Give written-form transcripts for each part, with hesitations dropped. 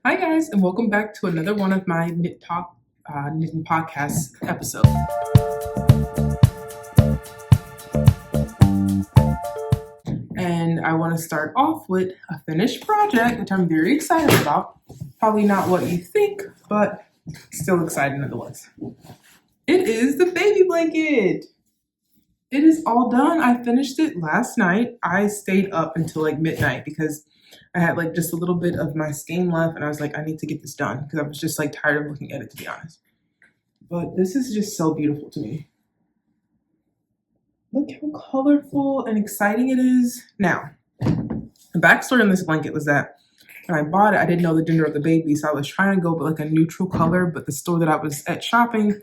Hi guys, and welcome back to another one of my knitting podcast episodes. And I want to start off with a finished project, which I'm very excited about. Probably not what you think, but still excited nonetheless. It is the baby blanket. It is all done. I finished it last night. I stayed up until like midnight because I had like just a little bit of my skein left, and I was like, I need to get this done because I was just like tired of looking at it, to be honest. But this is just so beautiful to me. Look how colorful and exciting it is. Now, the backstory on this blanket was that when I bought it, I didn't know the gender of the baby, so I was trying to go with like a neutral color, but the store that I was at shopping,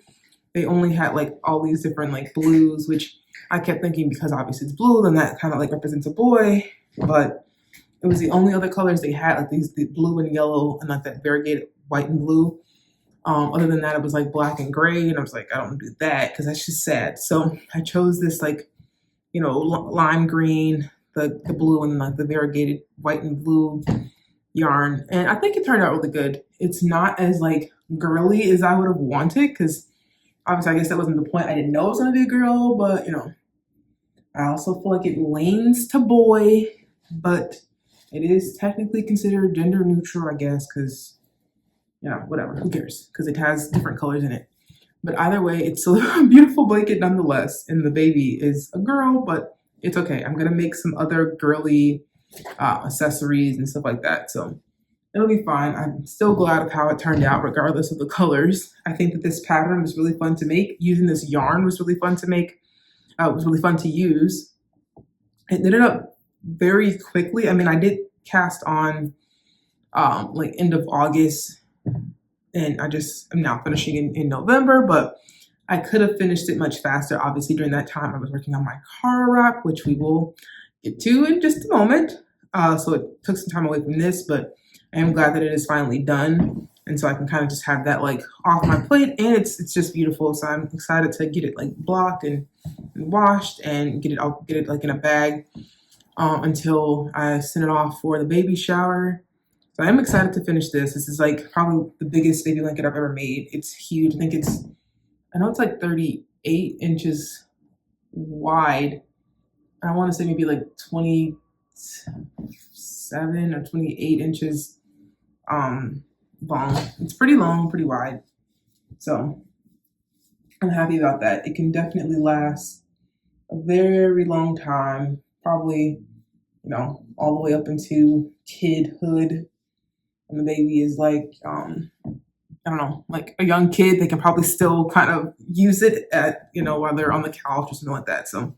they only had like all these different like blues, which I kept thinking because obviously it's blue, then that kind of like represents a boy, but it was the only other colors they had, like the blue and yellow and like that variegated white and blue. Other than that, it was like black and gray, and I was like, I don't do that because that's just sad. So I chose this like, lime green, the blue, and like the variegated white and blue yarn, and I think it turned out really good. It's not as like girly as I would have wanted because obviously I guess that wasn't the point. I didn't know it was gonna be a girl, but I also feel like it leans to boy, but it is technically considered gender neutral, I guess, because whatever, who cares? Because it has different colors in it. But either way, it's a beautiful blanket nonetheless, and the baby is a girl, but it's okay. I'm gonna make some other girly accessories and stuff like that, so it'll be fine. I'm still glad of how it turned out, regardless of the colors. I think that this pattern was really fun to make. Using this yarn was really fun to make. It was really fun to use. It knitted up very quickly. I mean, I did cast on like end of August, and I'm now finishing in November, but I could have finished it much faster. Obviously, during that time, I was working on my Cara Wrap, which we will get to in just a moment. So it took some time away from this, but I am glad that it is finally done. And so I can kind of just have that like off my plate, and it's just beautiful. So I'm excited to get it like blocked and washed and get it like in a bag until I send it off for the baby shower. So I'm excited to finish this. This is like probably the biggest baby blanket I've ever made. It's huge. I know it's like 38 inches wide. I want to say maybe like 27 or 28 inches long. It's pretty long, pretty wide. So I'm happy about that. It can definitely last a very long time, probably, all the way up into kidhood. And the baby is like, I don't know, like a young kid, they can probably still kind of use it at, while they're on the couch or something like that. So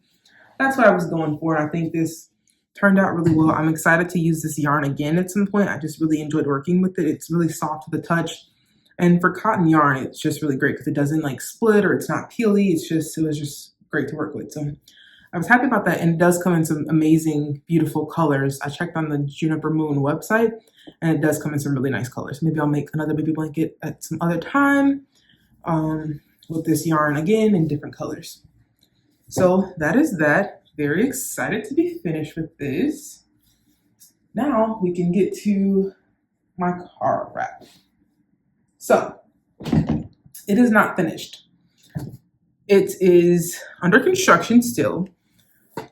that's what I was going for. And I think this turned out really well. I'm excited to use this yarn again at some point. I just really enjoyed working with it. It's really soft to the touch. And for cotton yarn, it's just really great because it doesn't like split or it's not peely. It was just great to work with. So I was happy about that. And it does come in some amazing, beautiful colors. I checked on the Juniper Moon website, and it does come in some really nice colors. Maybe I'll make another baby blanket at some other time with this yarn again in different colors. So that is that. Very excited to be finished with this. Now we can get to my Cara Wrap. So it is not finished. It is under construction still.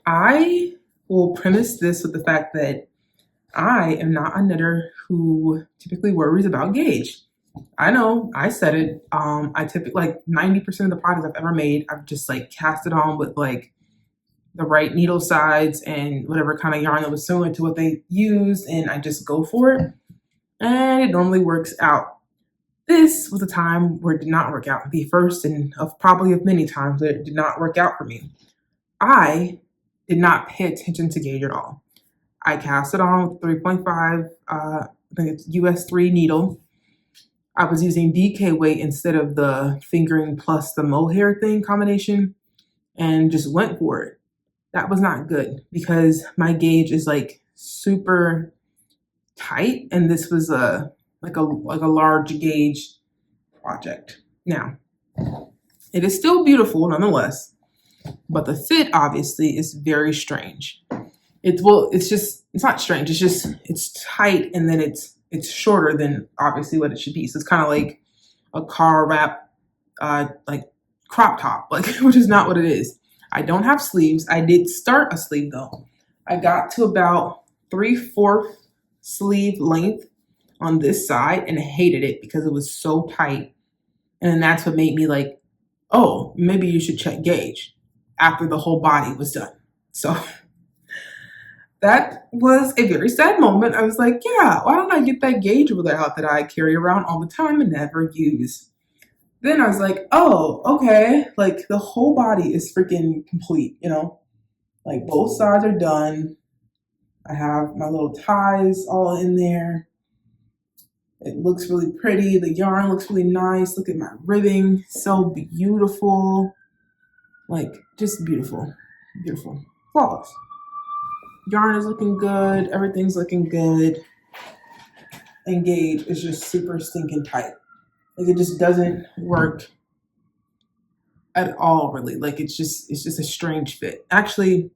I will premise this with the fact that I am not a knitter who typically worries about gauge. I know, I said it. I typically, like 90% of the projects I've ever made, I've just like cast it on with like the right needle size and whatever kind of yarn that was similar to what they used, and I just go for it. And it normally works out. This was a time where it did not work out. The first and of many times that it did not work out for me. I did not pay attention to gauge at all. I cast it on with 3.5, I think it's US 3 needle. I was using DK weight instead of the fingering plus the mohair thing combination, and just went for it. That was not good because my gauge is like super tight, and this was a large gauge project. Now, it is still beautiful nonetheless, but the fit obviously is very strange. It's not strange. It's tight, and then it's it's shorter than obviously what it should be. So it's kind of like a Cara Wrap, like crop top, like which is not what it is. I don't have sleeves. I did start a sleeve though. I got to about 3/4 sleeve length on this side and hated it because it was so tight. And then that's what made me like, oh, maybe you should check gauge after the whole body was done. So that was a very sad moment. I was like, yeah, why don't I get that gauge ruler out that I carry around all the time and never use? Then I was like, oh, okay. Like the whole body is freaking complete, you know? Like both sides are done. I have my little ties all in there. It looks really pretty. The yarn looks really nice. Look at my ribbing. So beautiful. Like just beautiful. Beautiful. Flawless. Yarn is looking good. Everything's looking good. And gauge is just super stinking tight. Like it just doesn't work at all, really. Like it's just a strange fit. Actually,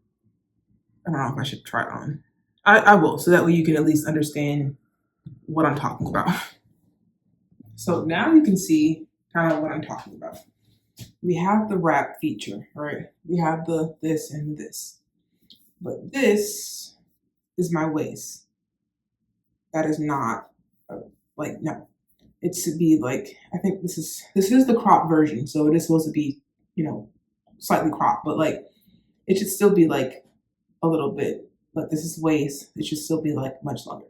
I don't know if I should try it on. I will, so that way you can at least understand what I'm talking about. So now you can see kind of what I'm talking about. We have the wrap feature, right? We have the this and this. But this is my waist. That is not like, no. It should be like, I think this is the crop version, so it is supposed to be, you know, slightly cropped, but like it should still be like a little bit, like this is waist, it should still be like much longer.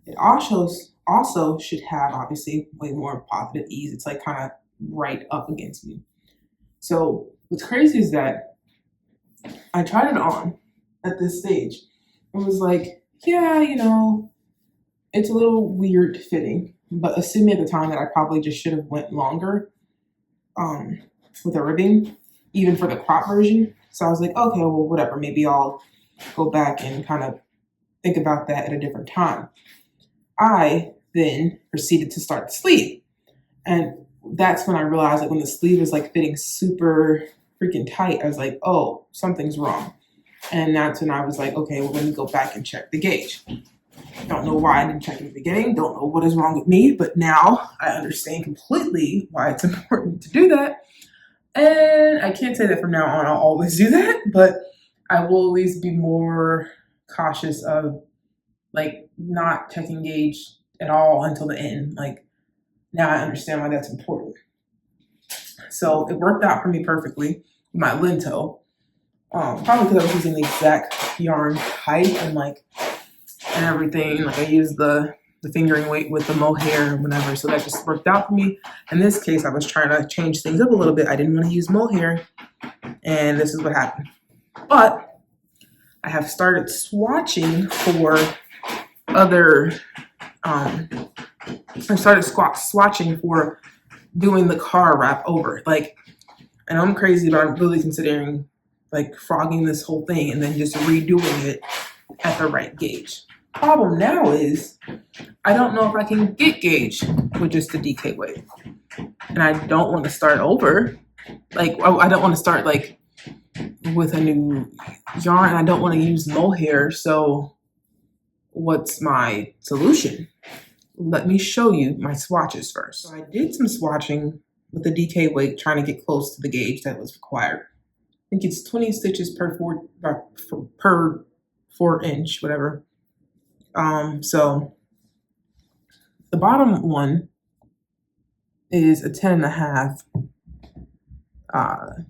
It also should have obviously way more positive ease. It's like kind of right up against me. So what's crazy is that I tried it on at this stage. It was like, yeah, you know, it's a little weird fitting, but assuming at the time that I probably just should have went longer with the ribbing, even for the crop version. So I was like, okay, well, whatever. Maybe I'll go back and kind of think about that at a different time. I then proceeded to start the sleeve. And that's when I realized that when the sleeve was like fitting super freaking tight, I was like, oh, something's wrong. And that's when I was like, okay, well, let me go back and check the gauge. Don't know why I didn't check in the beginning. Don't know what is wrong with me, but now I understand completely why it's important to do that. And I can't say that from now on I'll always do that, but I will always be more cautious of like not checking gauge at all until the end. Like now I understand why that's important. So it worked out for me perfectly with my lintel. Probably because I was using the exact yarn height and like and everything. Like I used the fingering weight with the mohair and whatever. So that just worked out for me. In this case, I was trying to change things up a little bit. I didn't want to use mohair, and this is what happened. But I have started swatching for other, swatching for doing the Cara Wrap over. Like, and I'm crazy, but I'm really considering like frogging this whole thing and then just redoing it at the right gauge. Problem now is I don't know if I can get gauge with just the DK weight, and I don't want to start over. Like I don't want to start like with a new yarn. I don't want to use mohair. So what's my solution? Let me show you my swatches first. So I did some swatching with the DK weight, trying to get close to the gauge that was required. I think it's 20 stitches per 4 inch, whatever. So the bottom one is a 10.5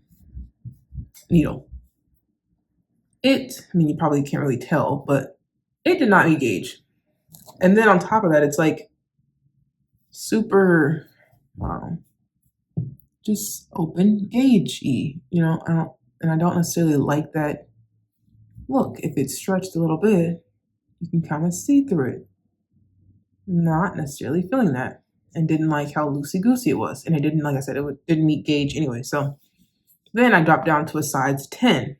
needle. I mean, you probably can't really tell, but it did not need gauge. And then on top of that, it's like super, just open gauge-y, you know. I don't necessarily like that look. If it's stretched a little bit, you can kind of see through it. Not necessarily feeling that, and didn't like how loosey-goosey it was. And it didn't, like I said, didn't meet gauge anyway. So then I dropped down to a size 10.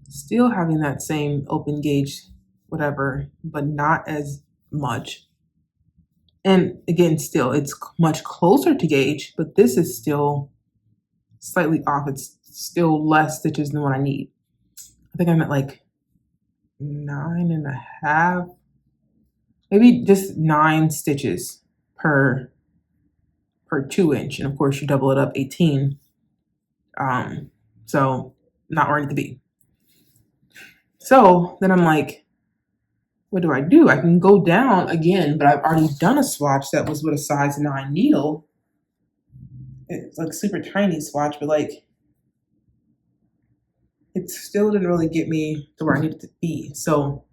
Still having that same open gauge, whatever, but not as much. And again, still, it's much closer to gauge, but this is still slightly off. It's still less stitches than what I need. I think I'm at like 9.5 maybe just 9 stitches per 2 inch, and of course you double it up 18. So not where I need to be. So then I'm like, what do? I can go down again, but I've already done a swatch that was with a size 9 needle. It's like super tiny swatch, but like it still didn't really get me to where I needed to be. So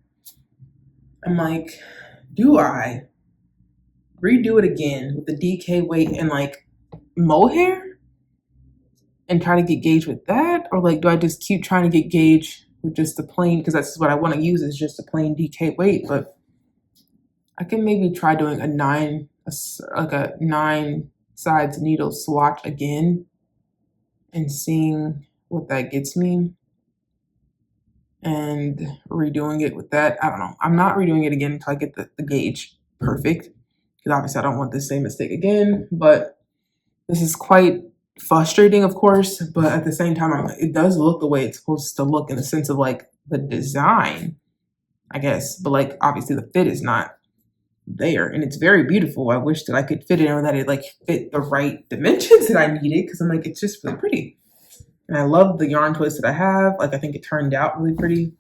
I'm like, do I redo it again with the DK weight and like mohair and try to get gauge with that? Or like, do I just keep trying to get gauge with just the plain, because that's what I want to use is just a plain DK weight, but I can maybe try doing a 9 sides needle swatch again and seeing what that gets me and redoing it with that. I don't know. I'm not redoing it again until I get the gauge perfect, because obviously I don't want the same mistake again, but this is quite frustrating, of course, but at the same time, it does look the way it's supposed to look in the sense of like the design, I guess, but like obviously the fit is not there, and it's very beautiful. I wish that I could fit it or that it like fit the right dimensions that I needed, because I'm like, it's just really pretty. And I love the yarn twist that I have. Like, I think it turned out really pretty.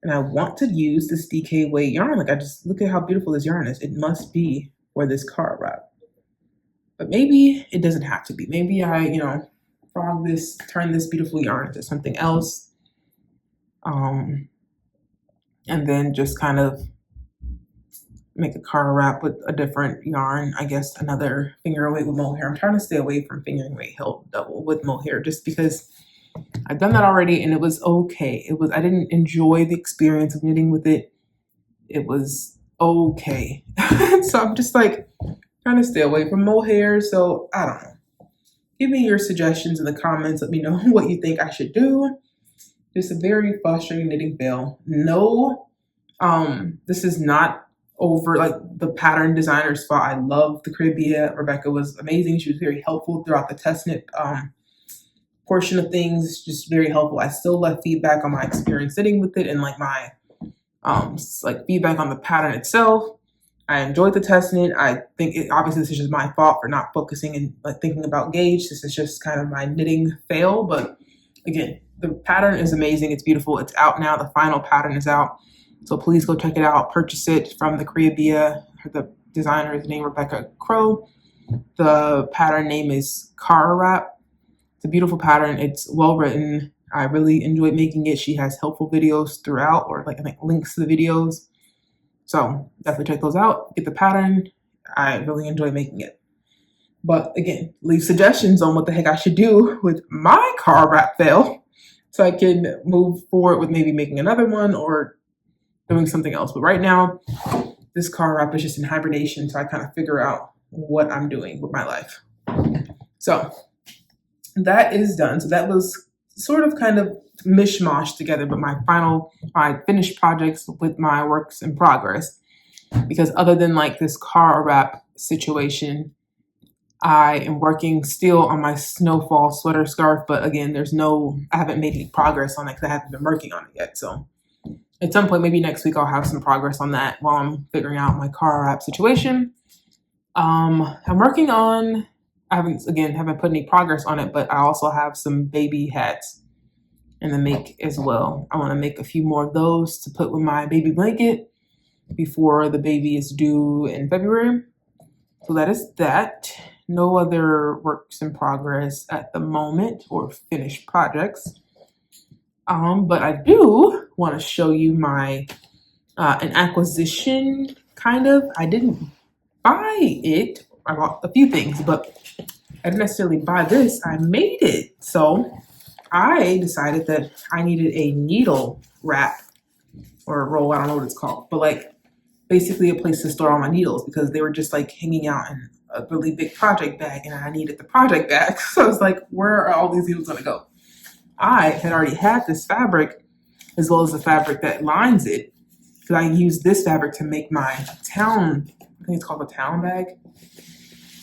And I want to use this DK weight yarn. Like, I just look at how beautiful this yarn is. It must be for this Cara Wrap. But maybe it doesn't have to be. Maybe I, turn this beautiful yarn into something else. And then just kind of make a Cara Wrap with a different yarn. I guess another finger weight with mohair. I'm trying to stay away from finger weight held double with mohair just because I've done that already and it was okay. I didn't enjoy the experience of knitting with it. It was okay. So I'm just like trying to stay away from mohair. So I don't know. Give me your suggestions in the comments. Let me know what you think I should do. Just a very frustrating knitting fail. No, this is not over like the pattern designer's fault. I love the Caribbean. Rebecca was amazing. She was very helpful throughout the test knit portion of things, just very helpful. I still left feedback on my experience knitting with it and like my feedback on the pattern itself. I enjoyed the test knit. I think obviously this is just my fault for not focusing and like thinking about gauge. This is just kind of my knitting fail, but again, the pattern is amazing. It's beautiful. It's out now. The final pattern is out. So please go check it out. Purchase it from the Caribbean. The designer is named Rebecca Crow. The pattern name is Cara Wrap. It's a beautiful pattern. It's well written. I really enjoyed making it. She has helpful videos throughout, or like I think links to the videos. So definitely check those out. Get the pattern. I really enjoy making it. But again, leave suggestions on what the heck I should do with my Cara Wrap fail so I can move forward with maybe making another one or doing something else. But right now, this Cara Wrap is just in hibernation, so I kind of figure out what I'm doing with my life. So that is done. So that was sort of kind of mishmash together, but my finished projects with my works in progress. Because other than like this Cara Wrap situation, I am working still on my Snowfall sweater scarf, but again, I haven't made any progress on it because I haven't been working on it yet. So at some point, maybe next week, I'll have some progress on that while I'm figuring out my Cara Wrap situation. I'm working on, I haven't put any progress on it, but I also have some baby hats in the make as well. I want to make a few more of those to put with my baby blanket before the baby is due in February. So that is that. No other works in progress at the moment or finished projects. But I do want to show you my an acquisition, kind of. I didn't buy it. I bought a few things, but I didn't necessarily buy this. I made it. So I decided that I needed a needle wrap or a roll. I don't know what it's called, but like basically a place to store all my needles because they were just like hanging out in a really big project bag and I needed the project bag. So I was like, where are all these needles going to go? I had already had this fabric as well as the fabric that lines it because I used this fabric to make my town, I think it's called a town bag.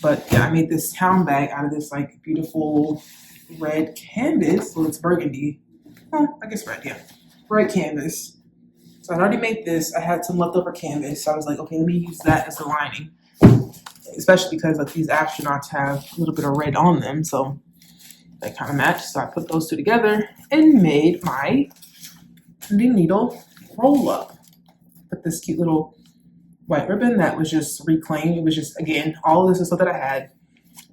But yeah, I made this town bag out of this like beautiful red canvas. Well, it's burgundy. Well, I guess red, yeah. Red canvas. So So I already made this. I had some leftover canvas. So I was like, okay, let me use that as the lining. Especially because like these astronauts have a little bit of red on them. So they kind of match. So I put those two together and made my knitting needle roll up with this cute little white ribbon that was just reclaimed. It was just, again, all of this is stuff that I had.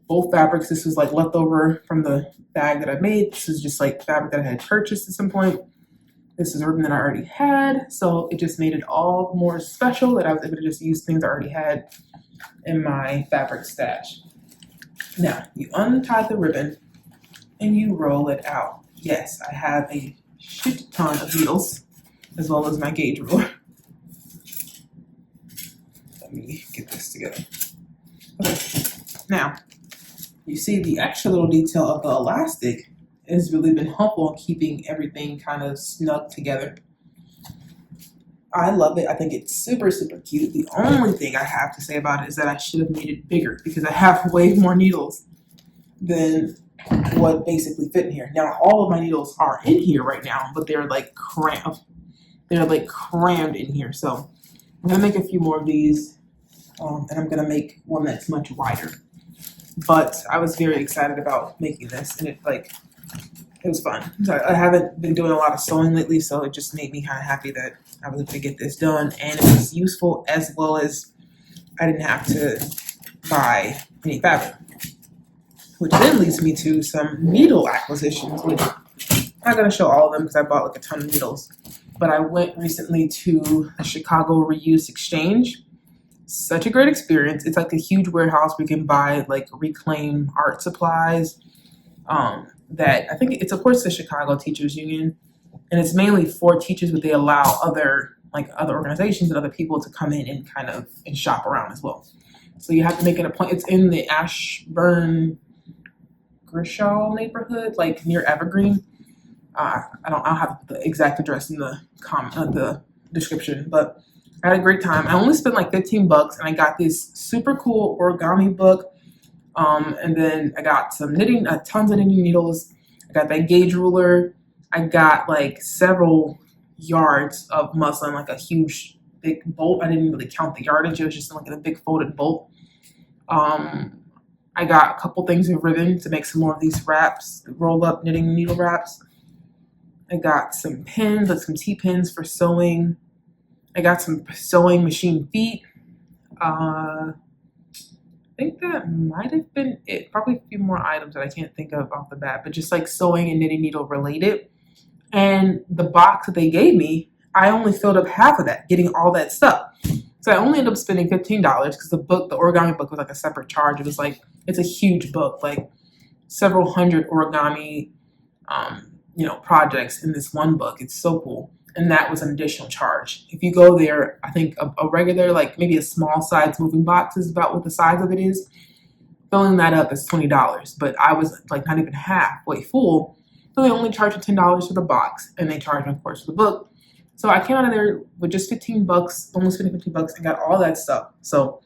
Both fabrics, this was like leftover from the bag that I made. This is just like fabric that I had purchased at some point. This is a ribbon that I already had. So it just made it all more special that I was able to just use things I already had in my fabric stash. Now, you untie the ribbon and you roll it out. Yes, I have a shit ton of needles as well as my gauge ruler. Let me get this together. Okay, now you see the extra little detail of the elastic has really been helpful in keeping everything kind of snug together. I love it. I think it's super, super cute. The only thing I have to say about it is that I should have made it bigger because I have way more needles than what basically fit in here. Now, all of my needles are in here right now, but they're like crammed. They're like crammed in here. So I'm gonna make a few more of these, and I'm gonna make one that's much wider. But I was very excited about making this, and it was fun. So I haven't been doing a lot of sewing lately, so it just made me kind of happy that I was able to get this done, and it was useful as well as I didn't have to buy any fabric. Which then leads me to some needle acquisitions, which I'm not going to show all of them because I bought like a ton of needles. But I went recently to a Chicago Reuse Exchange. Such a great experience. It's like a huge warehouse where you can buy like reclaimed art supplies. That I think it's of course the Chicago Teachers Union, and it's mainly for teachers, but they allow other organizations and other people to come in and kind of and shop around as well. So you have to make an appointment. It's in the Ashburn Grishaw neighborhood, like near Evergreen. I'll have the exact address in the description, but I had a great time. I only spent like $15 and I got this super cool origami book. And then I got some knitting, tons of knitting needles. I got that gauge ruler. I got like several yards of muslin, like a huge big bolt. I didn't really count the yardage. It was just like a big folded bolt. I got a couple things of ribbon to make some more of these wraps, roll up knitting needle wraps. I got some pins, like some T-pins for sewing. I got some sewing machine feet. I think that might have been it. Probably a few more items that I can't think of off the bat, but just like sewing and knitting needle related. And the box that they gave me, I only filled up half of that, getting all that stuff. So I only ended up spending $15 because the origami book was like a separate charge. It was like, it's a huge book, like several hundred origami, projects in this one book. It's so cool. And that was an additional charge. If you go there, I think a regular, like maybe a small size moving box is about what the size of it is. Filling that up is $20, but I was like not even halfway full. So they only charged me $10 for the box, and they charged me, of course, for the book. So I came out of there with just $15, almost spending $15, and got all that stuff. So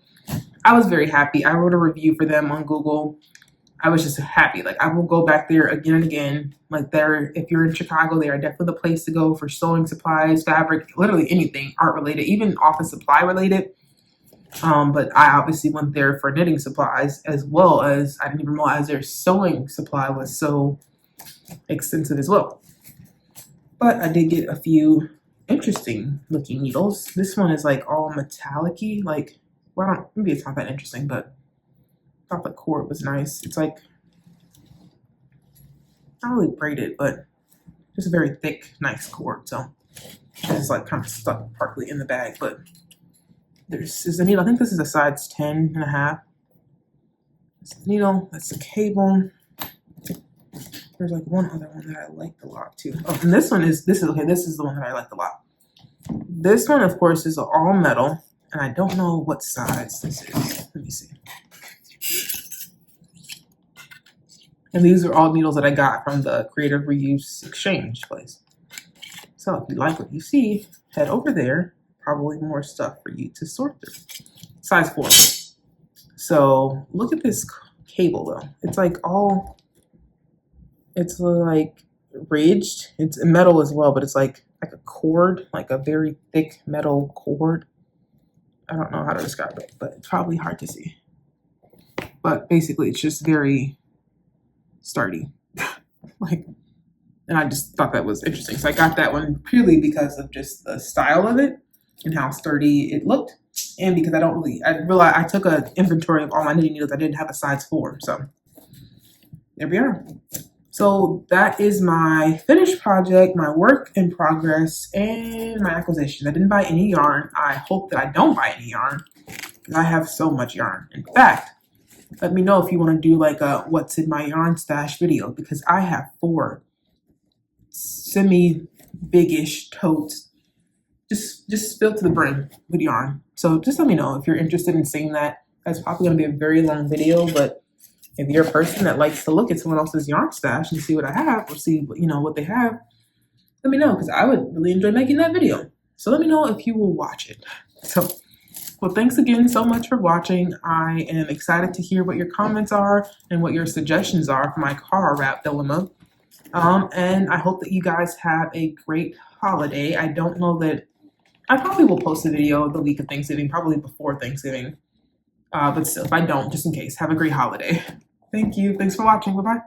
I was very happy. I wrote a review for them on Google. I was just happy. Like I will go back there again and again. Like if you're in Chicago, they are definitely the place to go for sewing supplies, fabric, literally anything art related, even office supply related. But I obviously went there for knitting supplies as well as I didn't even realize their sewing supply was so extensive as well. But I did get a few interesting looking needles. This one is like all metallic-y, like, well, maybe it's not that interesting, but I thought the cord was nice. It's like, not really braided, but just a very thick, nice cord. So it's like kind of stuck partly in the bag, but this is the needle. I think this is a size 10 and a half. That's the needle, that's the cable. There's like one other one that I liked a lot too. Oh, and this is the one that I liked a lot. This one, of course, is all metal, and I don't know what size this is. Let me see. And these are all needles that I got from the Creative Reuse Exchange place. So if you like what you see, head over there. Probably more stuff for you to sort through. Size 4. So look at this cable though. It's like ridged. It's metal as well, but it's like like a cord, like a very thick metal cord. I don't know how to describe it, but it's probably hard to see. But basically, it's just very sturdy. Like, and I just thought that was interesting. So I got that one purely because of just the style of it and how sturdy it looked. And because I realized I took an inventory of all my knitting needles. I didn't have a size 4. So there we are. So that is my finished project, my work in progress, and my acquisition. I didn't buy any yarn. I hope that I don't buy any yarn because I have so much yarn. In fact, let me know if you want to do like a what's in my yarn stash video because I have 4 semi-big-ish totes just filled to the brim with yarn. So just let me know if you're interested in seeing that. That's probably going to be a very long video, but if you're a person that likes to look at someone else's yarn stash and see what I have or see what they have, let me know because I would really enjoy making that video. So let me know if you will watch it. So, well, thanks again so much for watching. I am excited to hear what your comments are and what your suggestions are for my Cara Wrap dilemma. And I hope that you guys have a great holiday. I don't know that I probably will post a video the week of Thanksgiving, probably before Thanksgiving. But still, if I don't, just in case, have a great holiday. Thank you. Thanks for watching. Bye-bye.